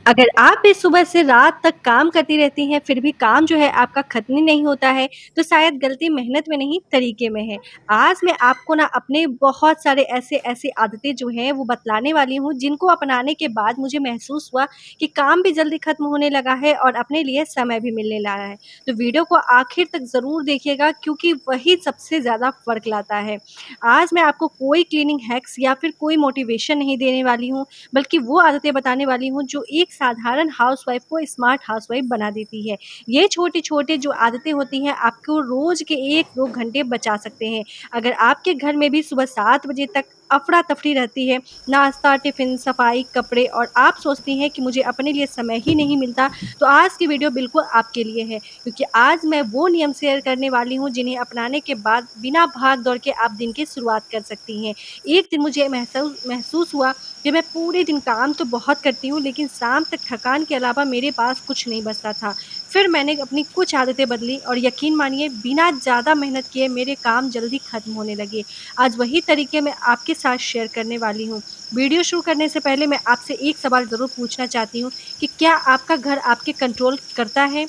अगर आप भी सुबह से रात तक काम करती रहती हैं, फिर भी काम जो है आपका खत्म ही नहीं होता है, तो शायद गलती मेहनत में नहीं, तरीके में है। आज मैं आपको ना अपने बहुत सारे ऐसे-ऐसे आदतें जो हैं, वो बतलाने वाली हूँ, जिनको अपनाने के बाद मुझे महसूस हुआ कि काम भी जल्दी खत्म होने लगा है और अपने लिए समय भी मिलने लगा है। तो वीडियो को आखिर तक ज़रूर देखिएगा क्योंकि वही सबसे ज़्यादा फ़र्क लाता है। आज मैं आपको कोई क्लीनिंग हैक्स या फिर कोई मोटिवेशन नहीं देने वाली हूँ, बल्कि वो आदतें बताने वाली हूँ जो एक साधारण हाउसवाइफ को स्मार्ट हाउसवाइफ बना देती है। ये छोटे-छोटे जो आदतें होती हैं आपको रोज़ के 1-2 घंटे बचा सकते हैं। अगर आपके घर में भी सुबह 7 बजे तक अफ़रा-तफ़री रहती है, नाश्ता, टिफ़िन, सफाई, कपड़े और आप सोचती हैं कि मुझे अपने लिए समय ही नहीं मिलता, तो आज की वीडियो बिल्कुल आपके लिए है। क्योंकि आज मैं वो नियम शेयर करने वाली हूँ जिन्हें अपनाने के बाद बिना भाग-दौड़ के आप दिन की शुरुआत कर सकती हैं। एक दिन मुझे महसूस हुआ कि मैं पूरे दिन काम तो बहुत करती हूँ, लेकिन शाम तक थकान के अलावा मेरे पास कुछ नहीं बचता था। फिर मैंने अपनी कुछ आदतें बदली और यकीन मानिए बिना ज़्यादा मेहनत किए मेरे काम जल्दी खत्म होने लगे। आज वही तरीके मैं आपके साथ शेयर करने वाली हूँ। वीडियो शुरू करने से पहले मैं आपसे एक सवाल ज़रूर पूछना चाहती हूँ कि क्या आपका घर आपके कंट्रोल करता है?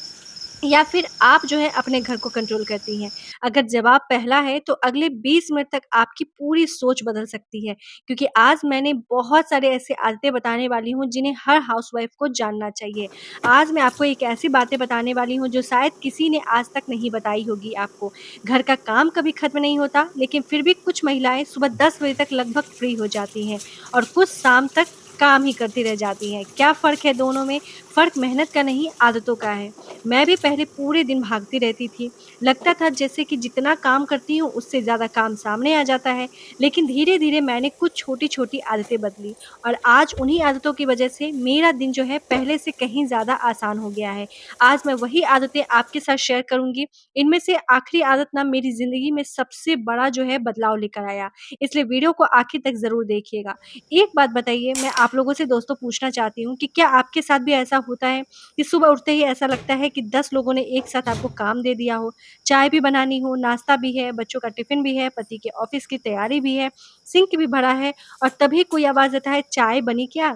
या फिर आप जो है अपने घर को कंट्रोल करती हैं? अगर जवाब पहला है तो अगले 20 मिनट तक आपकी पूरी सोच बदल सकती है। क्योंकि आज मैंने बहुत सारे ऐसे आदतें बताने वाली हूँ जिन्हें हर हाउसवाइफ को जानना चाहिए। आज मैं आपको एक ऐसी बातें बताने वाली हूँ जो शायद किसी ने आज तक नहीं बताई होगी आपको। घर का काम कभी खत्म नहीं होता, लेकिन फिर भी कुछ महिलाएँ सुबह 10 बजे तक लगभग फ्री हो जाती हैं और कुछ शाम तक काम ही करती रह जाती हैं। क्या फ़र्क है दोनों में? फ़र्क मेहनत का नहीं, आदतों का है। मैं भी पहले पूरे दिन भागती रहती थी। लगता था जैसे कि जितना काम करती हूँ उससे ज़्यादा काम सामने आ जाता है। लेकिन धीरे-धीरे मैंने कुछ छोटी-छोटी आदतें बदली और आज उन्हीं आदतों की वज़ह से मेरा दिन जो है पहले से कहीं ज़्यादा आसान हो गया है। आज मैं वही आदतें आपके साथ शेयर करूँगी। इनमें से आखिरी आदत ना मेरी ज़िंदगी में सबसे बड़ा जो है बदलाव लेकर आया। इसलिए वीडियो को आखिर तक ज़रूर देखिएगा। एक बात बताइए, मैं आप लोगों से दोस्तों पूछना चाहती हूँ कि क्या आपके साथ भी ऐसा होता है कि सुबह उठते ही ऐसा लगता है कि 10 लोगों ने एक साथ आपको काम दे दिया हो? चाय भी बनानी हो, नाश्ता भी है, बच्चों का टिफ़िन भी है, पति के ऑफ़िस की तैयारी भी है, सिंक भी भरा है और तभी कोई आवाज़ देता है, "चाय बनी क्या?"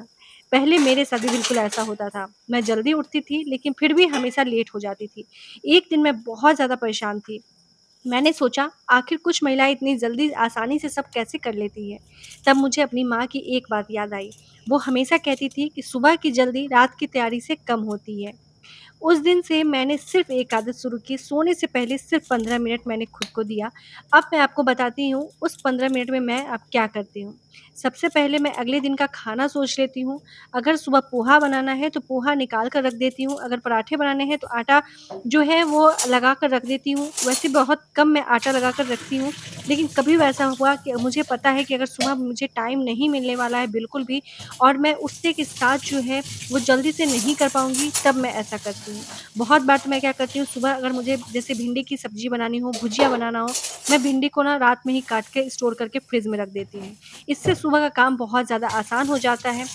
पहले मेरे साथ भी बिल्कुल ऐसा होता था। मैं जल्दी उठती थी, लेकिन फिर भी हमेशा लेट हो जाती थी। एक दिन मैं बहुत ज़्यादा परेशान थी। मैंने सोचा आखिर कुछ महिलाएँ इतनी जल्दी आसानी से सब कैसे कर लेती हैं। तब मुझे अपनी माँ की एक बात याद आई। वो हमेशा कहती थी कि सुबह की जल्दी रात की तैयारी से कम होती है। उस दिन से मैंने सिर्फ़ एक आदत शुरू की, सोने से पहले सिर्फ़ 15 मिनट मैंने खुद को दिया। अब मैं आपको बताती हूँ, उस 15 मिनट में मैं अब क्या करती हूँ। सबसे पहले मैं अगले दिन का खाना सोच लेती हूँ। अगर सुबह पोहा बनाना है, तो पोहा निकाल कर रख देती हूँ। अगर पराठे बनाने हैं, तो आटा जो है वो लगा कर रख देती हूँ। वैसे बहुत कम मैं आटा लगा कर रखती हूँ, लेकिन कभी वैसा हुआ कि मुझे पता है कि अगर सुबह मुझे टाइम नहीं मिलने वाला है बिल्कुल भी और मैं उठते के साथ जो है वो जल्दी से नहीं कर पाऊँगी, तब मैं ऐसा करती हूँ। बहुत बार तो मैं क्या करती हूँ, सुबह अगर मुझे जैसे भिंडी की सब्ज़ी बनानी हो, भुजिया बनाना हो, मैं भिंडी को ना रात में ही काट के स्टोर करके फ्रिज में रख देती हूँ। इससे सुबह का काम बहुत ज़्यादा आसान हो जाता है।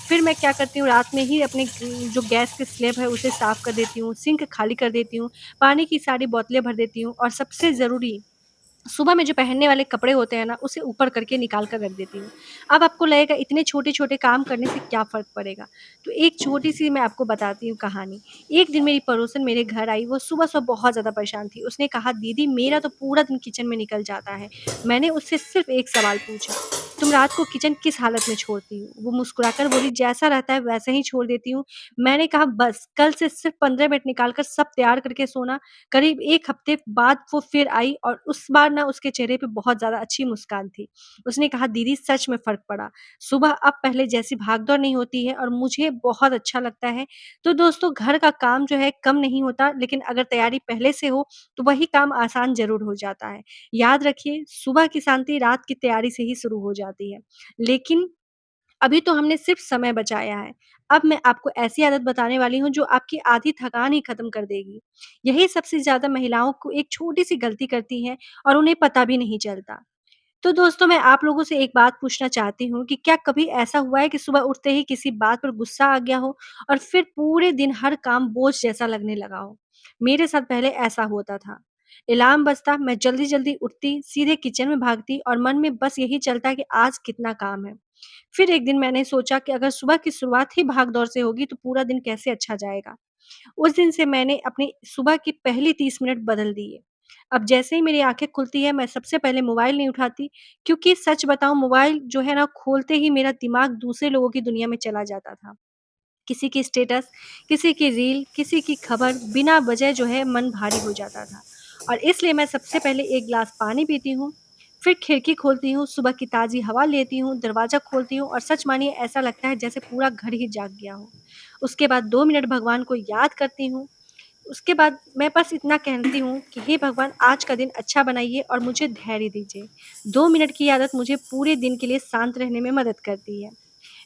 फिर मैं क्या करती हूँ, रात में ही अपने जो गैस की स्लैब है उसे साफ़ कर देती हूँ, सिंक खाली कर देती हूँ, पानी की सारी बोतलें भर देती हूँ और सबसे ज़रूरी सुबह में जो पहनने वाले कपड़े होते हैं ना, उसे ऊपर करके निकाल कर रख देती हूँ। अब आपको लगेगा इतने छोटे-छोटे काम करने से क्या फ़र्क पड़ेगा? तो एक छोटी-सी मैं आपको बताती हूँ कहानी। एक दिन मेरी पड़ोसन मेरे घर आई, वो सुबह-सुबह बहुत ज़्यादा परेशान थी। उसने कहा, "दीदी मेरा तो पूरा दिन किचन में निकल जाता है।" मैंने उससे सिर्फ़ एक सवाल पूछा, "तुम रात को किचन किस हालत में छोड़ती हो?" वो मुस्कुराकर बोली, "जैसा रहता है वैसे ही छोड़ देती हूँ।" मैंने कहा, "बस कल से सिर्फ़ 15 मिनट निकाल कर सब तैयार करके सोना।" करीब 1 हफ्ते बाद वो फिर आई और उस बार ना उसके चेहरे पे बहुत ज़्यादा अच्छी मुस्कान थी। उसने कहा, "दीदी सच में फ़र्क पड़ा। सुबह अब पहले जैसी भाग-दौड़ नहीं होती है और मुझे बहुत अच्छा लगता है।" तो दोस्तों घर का काम जो है कम नहीं होता, लेकिन अगर तैयारी पहले से हो तो वही काम आसान ज़रूर हो जाता है। याद रखिए सुबह की शांति रात की तैयारी से ही शुरू हो जाती है। लेकिन अभी तो हमने सिर्फ़ समय बचाया है। अब मैं आपको ऐसी आदत बताने वाली हूँ जो आपकी आधी थकान ही ख़त्म कर देगी। यही सबसे ज़्यादा महिलाओं को एक छोटी-सी गलती करती हैं और उन्हें पता भी नहीं चलता। तो दोस्तों मैं आप लोगों से एक बात पूछना चाहती हूँ कि क्या कभी ऐसा हुआ है कि सुबह उठते ही किसी बात पर गुस्सा आ गया हो और फिर पूरे दिन हर काम बोझ जैसा लगने लगा हो? मेरे साथ पहले ऐसा होता था। अलार्म बजता, मैं जल्दी-जल्दी उठती, सीधे किचन में भागती और मन में बस यही चलता कि आज कितना काम है। फिर एक दिन मैंने सोचा कि अगर सुबह की शुरुआत ही भाग-दौड़ से होगी तो पूरा दिन कैसे अच्छा जाएगा। उस दिन से मैंने अपनी सुबह की पहली 30 मिनट बदल दिए। अब जैसे ही मेरी आँखें खुलती है, मैं सबसे पहले मोबाइल नहीं उठाती, क्योंकि सच बताऊँ मोबाइल जो है ना खोलते ही मेरा दिमाग दूसरे लोगों की दुनिया में चला जाता था। किसी की स्टेटस, किसी की रील, किसी की खबर, बिना वजह जो है मन भारी हो जाता था। और इसलिए मैं सबसे पहले 1 ग्लास पानी पीती हूँ, फिर खिड़की खोलती हूँ, सुबह की ताज़ी हवा लेती हूँ, दरवाज़ा खोलती हूँ और सच मानिए ऐसा लगता है जैसे पूरा घर ही जाग गया हो। उसके बाद 2 मिनट भगवान को याद करती हूँ। उसके बाद मैं बस इतना कहती हूँ कि हे भगवान आज का दिन अच्छा बनाइए और मुझे धैर्य दीजिए। 2 मिनट की आदत मुझे पूरे दिन के लिए शांत रहने में मदद करती है।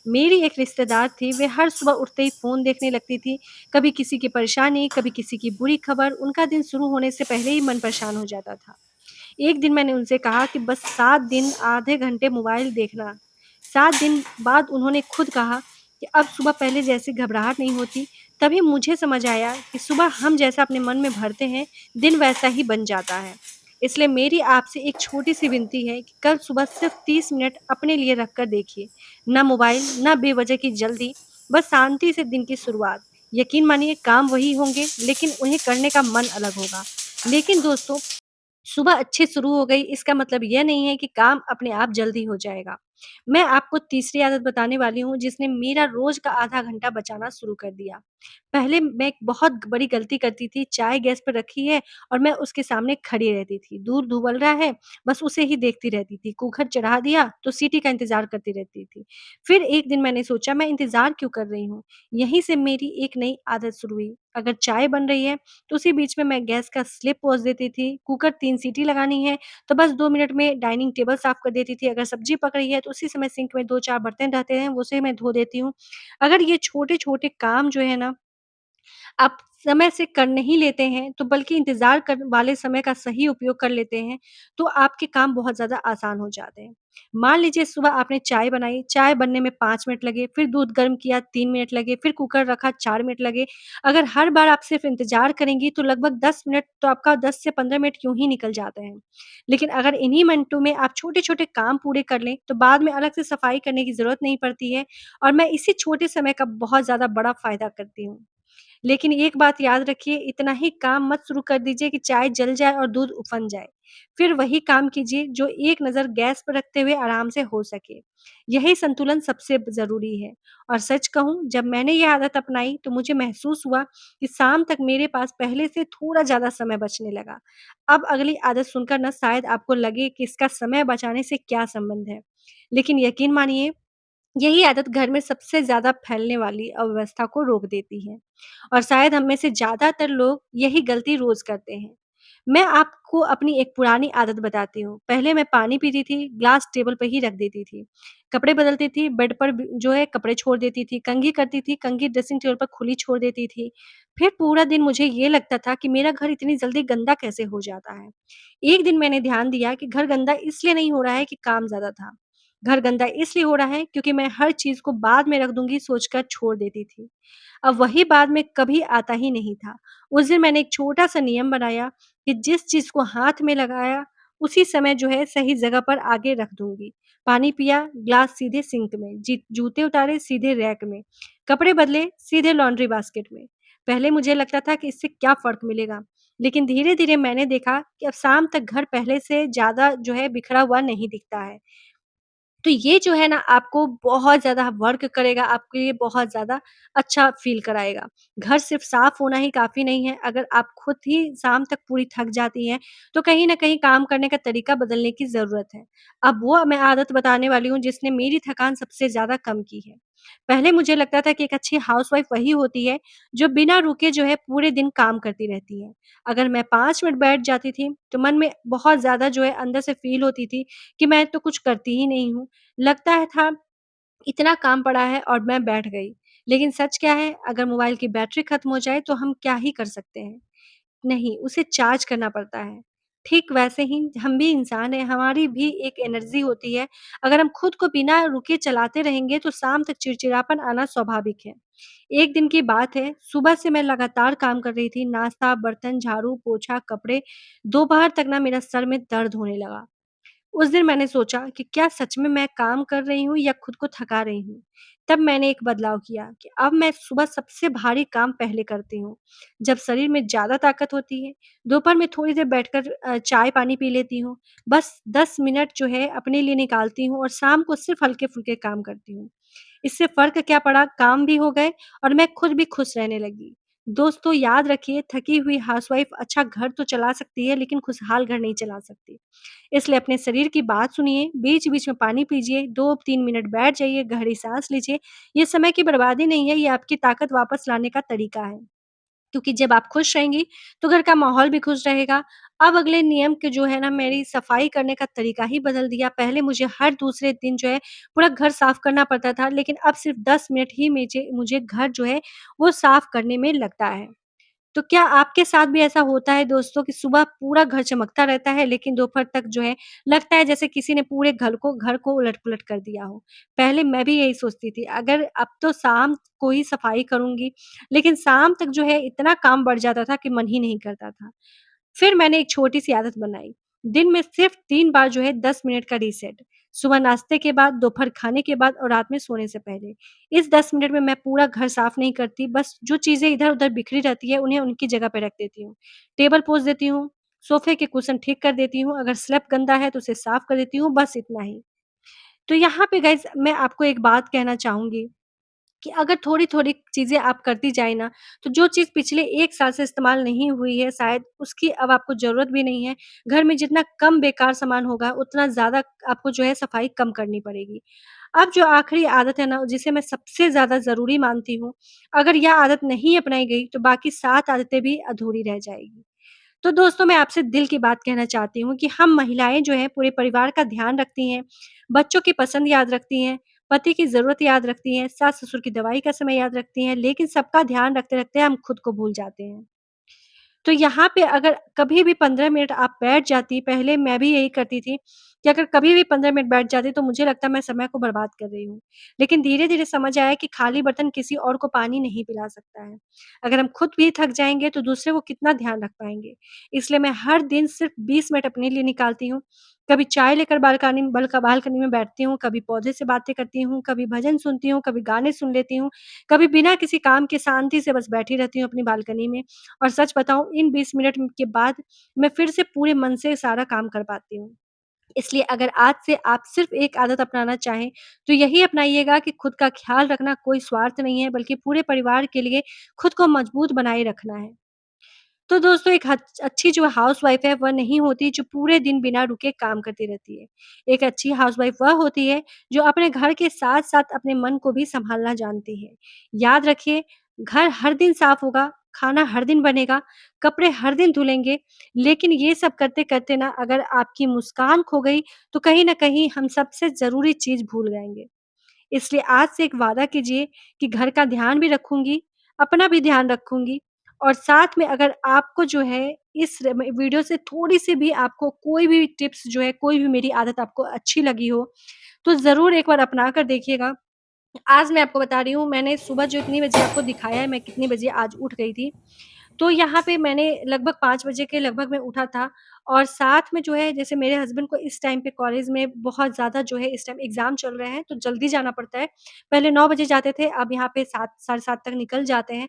मेरी एक रिश्तेदार थी, वे हर सुबह उठते ही फ़ोन देखने लगती थी। कभी किसी की परेशानी, कभी किसी की बुरी खबर, उनका दिन शुरू होने से पहले ही मन परेशान हो जाता था। एक दिन मैंने उनसे कहा कि बस 7 दिन आधे घंटे मोबाइल देखना। 7 दिन बाद उन्होंने खुद कहा कि अब सुबह पहले जैसी घबराहट नहीं होती। तभी मुझे समझ आया कि सुबह हम जैसा अपने मन में भरते हैं, दिन वैसा ही बन जाता है। इसलिए मेरी आपसे एक छोटी-सी विनती है कि कल सुबह सिर्फ 30 मिनट अपने लिए रख कर देखिए। ना मोबाइल, ना बेवजह की जल्दी, बस शांति से दिन की शुरुआत। यकीन मानिए काम वही होंगे, लेकिन उन्हें करने का मन अलग होगा। लेकिन दोस्तों, सुबह अच्छी शुरू हो गई इसका मतलब यह नहीं है कि काम अपने आप जल्दी हो जाएगा। मैं आपको तीसरी आदत बताने वाली हूँ जिसने मेरा रोज़ का आधा घंटा बचाना शुरू कर दिया। पहले मैं एक बहुत बड़ी गलती करती थी, चाय गैस पर रखी है और मैं उसके सामने खड़ी रहती थी। दूध उबल रहा है, बस उसे ही देखती रहती थी। कुकर चढ़ा दिया तो सीटी का इंतज़ार करती रहती थी। फिर एक दिन मैंने सोचा मैं इंतज़ार क्यों कर रही हूँ? यहीं से मेरी एक नई आदत शुरू हुई। अगर चाय बन रही है तो उसी बीच में मैं गैस का स्लिप पोंछ देती थी। कुकर 3 सीटी लगानी है, तो बस 2 मिनट में डाइनिंग टेबल साफ कर देती थी। अगर सब्ज़ी पक रही है, तो उसी समय सिंक में 2-4 बर्तन रहते हैं, उसे मैं धो देती हूँ। अगर ये छोटे-छोटे काम जो है ना आप समय से कर नहीं लेते हैं, तो बल्कि इंतज़ार कर वाले समय का सही उपयोग कर लेते हैं, तो आपके काम बहुत ज़्यादा आसान हो जाते हैं। मान लीजिए सुबह आपने चाय बनाई, चाय बनने में 5 मिनट लगे, फिर दूध गर्म किया 3 मिनट लगे, फिर कुकर रखा 4 मिनट लगे। अगर हर बार आप सिर्फ़ इंतज़ार करेंगी, तो लगभग 10 मिनट तो आपका 10 से 15 मिनट यूँ ही निकल जाते हैं। लेकिन अगर इन्हीं मिनटों में आप छोटे-छोटे काम पूरे कर लें, तो बाद में अलग से सफाई करने की ज़रूरत नहीं पड़ती है और मैं इसी छोटे समय का बहुत ज़्यादा बड़ा फ़ायदा करती हूँ। लेकिन एक बात याद रखिए, इतना ही काम मत शुरू कर दीजिए कि चाय जल जाए और दूध उफन जाए। फिर वही काम कीजिए जो एक नज़र गैस पर रखते हुए आराम से हो सके। यही संतुलन सबसे ज़रूरी है और सच कहूँ जब मैंने ये आदत अपनाई तो मुझे महसूस हुआ कि शाम तक मेरे पास पहले से थोड़ा ज़्यादा समय बचने लगा। अब अगली आदत सुनकर ना शायद आपको लगे कि इसका समय बचाने से क्या संबंध है। लेकिन यकीन मानिए यही आदत घर में सबसे ज़्यादा फैलने वाली अव्यवस्था को रोक देती है और शायद हम में से ज़्यादातर लोग यही गलती रोज़ करते हैं। मैं आपको अपनी एक पुरानी आदत बताती हूँ। पहले मैं पानी पीती थी, ग्लास टेबल पे ही रख देती थी। कपड़े बदलती थी, बेड पर जो है कपड़े छोड़ देती थी। कंघी करती थी, कंघी ड्रेसिंग टेबल पर खुली छोड़ देती थी। फिर पूरा दिन मुझे ये लगता था कि मेरा घर इतनी जल्दी गंदा कैसे हो जाता है। एक दिन मैंने ध्यान दिया कि घर गंदा इसलिए नहीं हो रहा है कि काम ज़्यादा था। घर गंदा इसलिए हो रहा है क्योंकि मैं हर चीज़ को बाद में रख दूँगी सोचकर छोड़ देती थी। अब वही बाद में कभी आता ही नहीं था। उस दिन मैंने एक छोटा-सा नियम बनाया कि जिस चीज़ को हाथ में लगाया, उसी समय जो है सही जगह पर आगे रख दूँगी। पानी पिया, ग्लास सीधे सिंक में, जूते उतारे सीधे रैक में, कपड़े बदले सीधे लॉन्ड्री बास्केट में। पहले मुझे लगता था कि इससे क्या फ़र्क मिलेगा, लेकिन धीरे-धीरे मैंने देखा कि अब शाम तक घर पहले से ज़्यादा जो है बिखरा हुआ नहीं दिखता है। तो ये जो है ना आपको बहुत ज़्यादा वर्क करेगा, आपके लिए बहुत ज़्यादा अच्छा फ़ील कराएगा। घर सिर्फ़ साफ़ होना ही काफ़ी नहीं है, अगर आप खुद ही शाम तक पूरी थक जाती हैं, तो कहीं न कहीं काम करने का तरीका बदलने की ज़रूरत है। अब वो मैं आदत बताने वाली हूँ जिसने मेरी थकान सबसे ज़्यादा कम की है। पहले मुझे लगता था कि एक अच्छी हाउसवाइफ़ वही होती है, जो बिना रुके जो है पूरे दिन काम करती रहती है। अगर मैं 5 मिनट बैठ जाती थी, तो मन में बहुत ज़्यादा जो है अंदर से फ़ील होती थी कि मैं तो कुछ करती ही नहीं हूँ। लगता है था इतना काम पड़ा है और मैं बैठ गई। लेकिन सच क्या है अगर मोबाइल की बैटरी खत्म हो जाए तो हम क्या ही कर सकते हैं? नहीं, उसे चार्ज करना पड़ता है। ठीक वैसे ही हम भी इंसान हैं, हमारी भी एक एनर्जी होती है। अगर हम खुद को बिना रुके चलाते रहेंगे तो शाम तक चिड़चिड़ापन आना स्वाभाविक है। एक दिन की बात है, सुबह से मैं लगातार काम कर रही थी, नाश्ता, बर्तन, झाड़ू, पोछा, कपड़े। दोपहर तक ना मेरा सर में दर्द होने लगा। उस दिन मैंने सोचा कि क्या सच में मैं काम कर रही हूँ या खुद को थका रही हूँ? तब मैंने एक बदलाव किया कि अब मैं सुबह सबसे भारी काम पहले करती हूँ। जब शरीर में ज़्यादा ताकत होती है, दोपहर में थोड़ी देर बैठकर चाय-पानी पी लेती हूँ। बस 10 मिनट जो है अपने लिए निकालती हूँ और शाम को सिर्फ़ हल्के-फुल्के काम करती हूँ। इससे फ़र्क क्या पड़ा, काम भी हो गए और मैं खुद भी खुश रहने लगी। दोस्तों याद रखिए, थकी हुई हाउसवाइफ़ अच्छा घर तो चला सकती है लेकिन खुशहाल घर नहीं चला सकती। इसलिए अपने शरीर की बात सुनिए, बीच-बीच में पानी पीजिए, 2-3 मिनट बैठ जाइए, गहरी साँस लीजिए। ये समय की बर्बादी नहीं है, ये आपकी ताकत वापस लाने का तरीका है। क्योंकि जब आप खुश रहेंगी, तो घर का माहौल भी खुश रहेगा। अब अगले नियम के जो है ना, मेरी सफाई करने का तरीका ही बदल दिया। पहले मुझे हर दूसरे दिन जो है पूरा घर साफ करना पड़ता था, लेकिन अब सिर्फ़ 10 मिनट ही मुझे मुझे घर जो है वो साफ करने में लगता है। तो क्या आपके साथ भी ऐसा होता है दोस्तों कि सुबह पूरा घर चमकता रहता है, लेकिन दोपहर तक जो है लगता है जैसे किसी ने पूरे घर को उलट-पुलट कर दिया हो? पहले मैं भी यही सोचती थी, अगर अब तो शाम को ही सफाई करूँगी, लेकिन शाम तक जो है इतना काम बढ़ जाता था कि मन ही नहीं करता था। फिर मैंने एक छोटी-सी आदत बनाई, दिन में सिर्फ़ 3 बार जो है 10 मिनट का रीसेट। सुबह नाश्ते के बाद, दोपहर खाने के बाद और रात में सोने से पहले। इस 10 मिनट में मैं पूरा घर साफ नहीं करती, बस जो चीज़ें इधर-उधर बिखरी रहती है, उन्हें उनकी जगह पे रख देती हूँ। टेबल पोंछ देती हूँ, सोफ़े के कुशन ठीक कर देती हूँ, अगर स्लैब गंदा है तो उसे साफ कर देती हूँ, बस इतना ही। तो यहाँ पे गाइज़ मैं आपको एक बात कहना चाहूँगी कि अगर थोड़ी-थोड़ी चीज़ें आप करती जाएँ ना, तो जो चीज़ पिछले 1 साल से इस्तेमाल नहीं हुई है शायद उसकी अब आपको ज़रूरत भी नहीं है। घर में जितना कम बेकार सामान होगा, उतना ज़्यादा आपको जो है सफाई कम करनी पड़ेगी। अब जो आखिरी आदत है ना, जिसे मैं सबसे ज़्यादा ज़रूरी मानती हूँ, अगर यह आदत नहीं अपनाई गई, तो बाकी 7 आदतें भी अधूरी रह जाएगी। तो दोस्तों मैं आपसे दिल की बात कहना चाहती हूँ कि हम महिलाएँ जो हैं पूरे परिवार का ध्यान रखती हैं, बच्चों की पसंद याद रखती हैं, पति की ज़रूरत याद रखती हैं, सास-ससुर की दवाई का समय याद रखती हैं, लेकिन सबका ध्यान रखते-रखते हम खुद को भूल जाते हैं। तो यहाँ पे अगर कभी भी 15 मिनट आप बैठ जाती, पहले मैं भी यही करती थी कि अगर कभी भी 15 मिनट बैठ जाती तो मुझे लगता मैं समय को बर्बाद कर रही हूँ। लेकिन धीरे-धीरे समझ आया कि खाली बर्तन किसी और को पानी नहीं पिला सकता है। अगर हम खुद भी थक जाएँगे तो दूसरे को कितना ध्यान रख पाएँगे। इसलिए मैं हर दिन सिर्फ़ 20 मिनट अपने लिए निकालती हूँ। कभी चाय लेकर बालकनी में बैठती हूँ, कभी पौधे से बातें करती हूँ, कभी भजन सुनती हूँ, कभी गाने सुन लेती हूँ, कभी बिना किसी काम के शांति से बस बैठी रहती हूँ अपनी बालकनी में। और सच बताऊँ इन 20 मिनट के बाद मैं फिर से पूरे मन से सारा काम कर पाती हूँ। इसलिए अगर आज से आप सिर्फ़ एक आदत अपनाना चाहें, तो यही अपनाइएगा कि खुद का ख़्याल रखना कोई स्वार्थ नहीं है, बल्कि पूरे परिवार के लिए खुद को मजबूत बनाए रखना है। तो दोस्तों एक अच्छी जो हाउसवाइफ़ है वह नहीं होती जो पूरे दिन बिना रुके काम करती रहती है। एक अच्छी हाउसवाइफ़ वह होती है जो अपने घर के साथ-साथ अपने मन को भी सँभालना जानती है। याद रखिए, घर हर दिन साफ़ होगा, खाना हर दिन बनेगा, कपड़े हर दिन धुलेंगे, लेकिन ये सब करते-करते ना अगर आपकी मुस्कान खो गई तो कहीं न कहीं हम सबसे ज़रूरी चीज़ भूल जाएँगे। इसलिए आज से एक वादा कीजिए कि घर का ध्यान भी रखूँगी, अपना भी ध्यान रखूँगी और साथ में अगर आपको जो है इस वीडियो से थोड़ी-सी भी आपको कोई भी टिप्स जो है, कोई भी मेरी आदत आपको अच्छी लगी हो, तो ज़रूर एक बार अपना कर देखिएगा। आज मैं आपको बता रही हूँ, मैंने सुबह जो इतनी बजे आपको दिखाया है, मैं कितनी बजे आज उठ गई थी। तो यहाँ पे मैंने लगभग 5 बजे के लगभग मैं उठा था और साथ में जो है जैसे मेरे हस्बैंड को इस टाइम पे कॉलेज में बहुत ज़्यादा जो है इस टाइम एग्ज़ाम चल रहे हैं, तो जल्दी जाना पड़ता है। पहले 9 बजे जाते थे, अब यहाँ पे 7 साढ़े 7 तक निकल जाते हैं।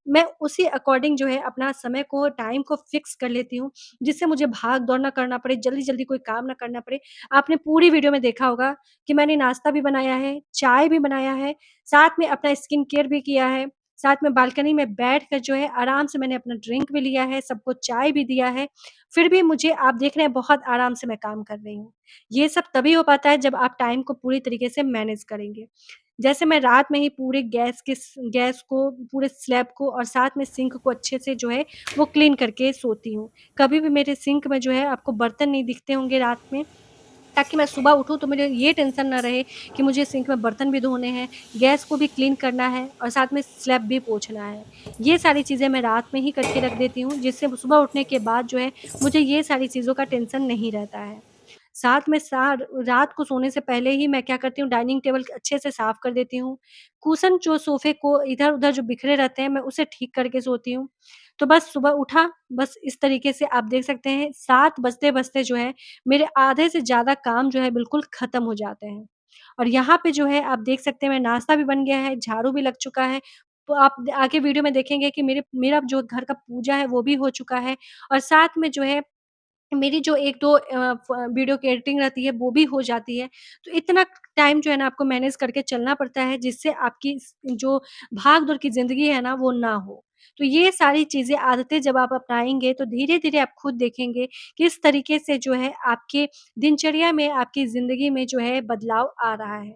मैं उसी अकॉर्डिंग जो है अपना समय को, टाइम को फ़िक्स कर लेती हूँ, जिससे मुझे भाग-दौड़ ना करना पड़े, जल्दी-जल्दी कोई काम ना करना पड़े। आपने पूरी वीडियो में देखा होगा कि मैंने नाश्ता भी बनाया है, चाय भी बनाया है, साथ में अपना स्किन केयर भी किया है। साथ में बालकनी में बैठकर जो है आराम से मैंने अपना ड्रिंक भी लिया है, सबको चाय भी दिया है, फिर भी मुझे आप देख रहे हैं बहुत आराम से मैं काम कर रही हूँ। ये सब तभी हो पाता है जब आप टाइम को पूरी तरीके से मैनेज करेंगे। जैसे मैं रात में ही पूरे गैस को, पूरे स्लैब को और साथ में सिंक को अच्छे से जो है वो क्लीन करके सोती हूँ। कभी भी मेरे सिंक में जो है आपको बर्तन नहीं दिखते होंगे रात में, ताकि मैं सुबह उठूँ तो मुझे ये टेंशन ना रहे कि मुझे सिंक में बर्तन भी धोने हैं, गैस को भी क्लीन करना है और साथ में स्लैब भी पोंछना है। ये सारी चीज़ें मैं रात में ही करके रख देती हूँ, जिससे सुबह उठने के बाद जो है मुझे ये सारी चीज़ों का टेंशन नहीं रहता है। साथ में सार रात को सोने से पहले ही मैं क्या करती हूँ, डाइनिंग टेबल अच्छे से साफ कर देती हूँ। कुशन जो सोफ़े को इधर-उधर जो बिखरे रहते हैं, मैं उसे ठीक करके सोती हूँ। तो बस सुबह उठा, बस इस तरीके से आप देख सकते हैं 7 बजते-बजते जो है मेरे आधे से ज़्यादा काम जो है बिल्कुल ख़त्म हो जाते हैं। और यहाँ पे जो है आप देख सकते हैं मेरा नाश्ता भी बन गया है, झाड़ू भी लग चुका है। तो आप आगे वीडियो में देखेंगे कि मेरा जो घर का पूजा है वो भी हो चुका है और साथ में जो है मेरी जो 1-2 वीडियो की एडिटिंग रहती है वो भी हो जाती है। तो इतना टाइम जो है ना आपको मैनेज करके चलना पड़ता है जिससे आपकी जो भाग-दौड़ की ज़िंदगी है ना वो ना हो। तो ये सारी चीज़ें आदतें जब आप अपनाएँगे तो धीरे-धीरे आप खुद देखेंगे किस तरीके से जो है आपके दिनचर्या में, आपकी ज़िंदगी में जो है बदलाव आ रहा है।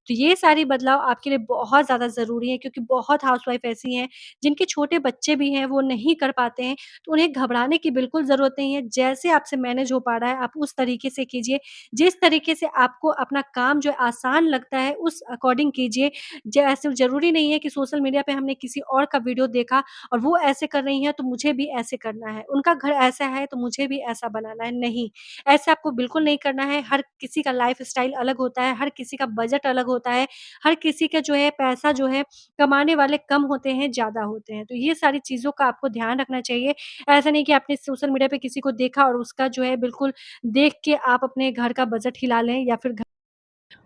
तो ये सारी बदलाव आपके लिए बहुत ज़्यादा ज़रूरी है क्योंकि बहुत हाउसवाइफ़ ऐसी हैं जिनके छोटे बच्चे भी हैं वो नहीं कर पाते हैं तो उन्हें घबराने की बिल्कुल ज़रूरत नहीं है। जैसे आपसे मैनेज हो पा रहा है, आप उस तरीके से कीजिए। जिस तरीके से आपको अपना काम जो है आसान लगता है, उस अकॉर्डिंग कीजिए। जैसे ज़रूरी नहीं है कि सोशल मीडिया पे हमने किसी और का वीडियो देखा और वो ऐसे कर रही हैं, तो मुझे भी ऐसे करना है। उनका घर ऐसा है, तो मुझे भी ऐसा बनाना है। नहीं, ऐसा आपको बिल्कुल नहीं करना है। हर किसी का लाइफ़स्टाइल अलग होता है, हर किसी का बजट अलग होता है, हर किसी का जो है पैसा जो है कमाने वाले कम होते हैं, ज़्यादा होते हैं। तो ये सारी चीज़ों का आपको ध्यान रखना चाहिए। ऐसा नहीं कि आपने सोशल मीडिया पे किसी को देखा और उसका जो है बिल्कुल देख के आप अपने घर का बजट हिला लें या फिर घ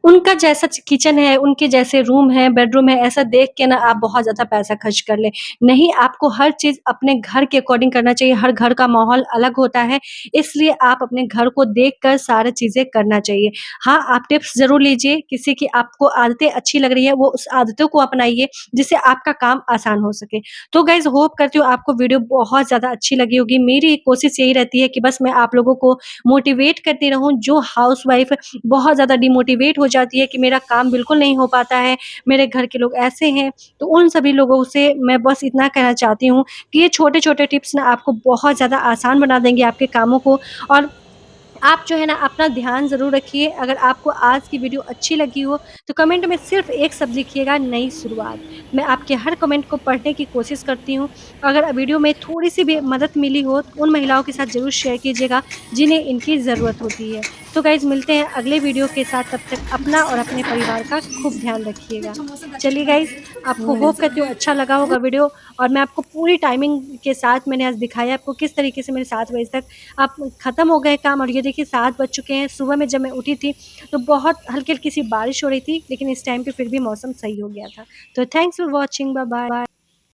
उनका जैसा च किचन है, उनके जैसे रूम है, बेडरूम है, ऐसा देख के ना आप बहुत ज़्यादा पैसा खर्च कर लें। नहीं, आपको हर चीज़ अपने घर के अकॉर्डिंग करना चाहिए, हर घर का माहौल अलग होता है, इसलिए आप अपने घर को देखकर सारी चीज़ें करना चाहिए। हाँ, आप टिप्स ज़रूर लीजिए, किसी की आपको आदतें अच्छी लग रही है, वो उस आदतों को अपनाइए, जिससे आपका काम आसान हो सके। तो गाइज़ होप करती हूँ आपको वीडियो बहुत ज़्यादा अच्छी लगी होगी। मेरी कोशिश यही रहती है कि बस मैं आप लोगों को मोटिवेट करती रहूँ, जो हाउसवाइफ़ बहुत ज़्यादा डिमोटिवेट हो जाती है कि मेरा काम बिल्कुल नहीं हो पाता है, मेरे घर के लोग ऐसे हैं, तो उन सभी लोगों से मैं बस इतना कहना चाहती हूँ कि ये छोटे-छोटे टिप्स ना आपको बहुत ज़्यादा आसान बना देंगे आपके कामों को और आप जो है ना अपना ध्यान ज़रूर रखिए। अगर आपको आज की वीडियो अच्छी लगी हो, तो कमेंट में सिर्फ़ एक शब्द लिखिएगा नई शुरुआत। मैं आपके हर कमेंट को पढ़ने की कोशिश करती हूँ। अगर वीडियो में थोड़ी-सी भी मदद मिली हो, तो उन महिलाओं के साथ ज़रूर शेयर कीजिएगा, जिन्हें इनकी ज़रूरत होती है। तो गाइज़ मिलते हैं अगले वीडियो के साथ, तब तक अपना और अपने परिवार का खूब ध्यान रखिएगा। चलिए गाइज़, आपको होप करती हूँ अच्छा लगा होगा वीडियो और मैं आपको पूरी टाइमिंग के साथ मैंने आज दिखाया आपको किस तरीके से मेरे 7 बजे तक अब ख़त्म हो गए काम और ये देखिए 7 बज चुके हैं। सुबह में जब मैं उठी थी, तो बहुत हल्की-हल्की सी बारिश हो रही थी, लेकिन इस टाइम पे फिर भी मौसम सही हो गया था। तो thanks for watching, bye bye.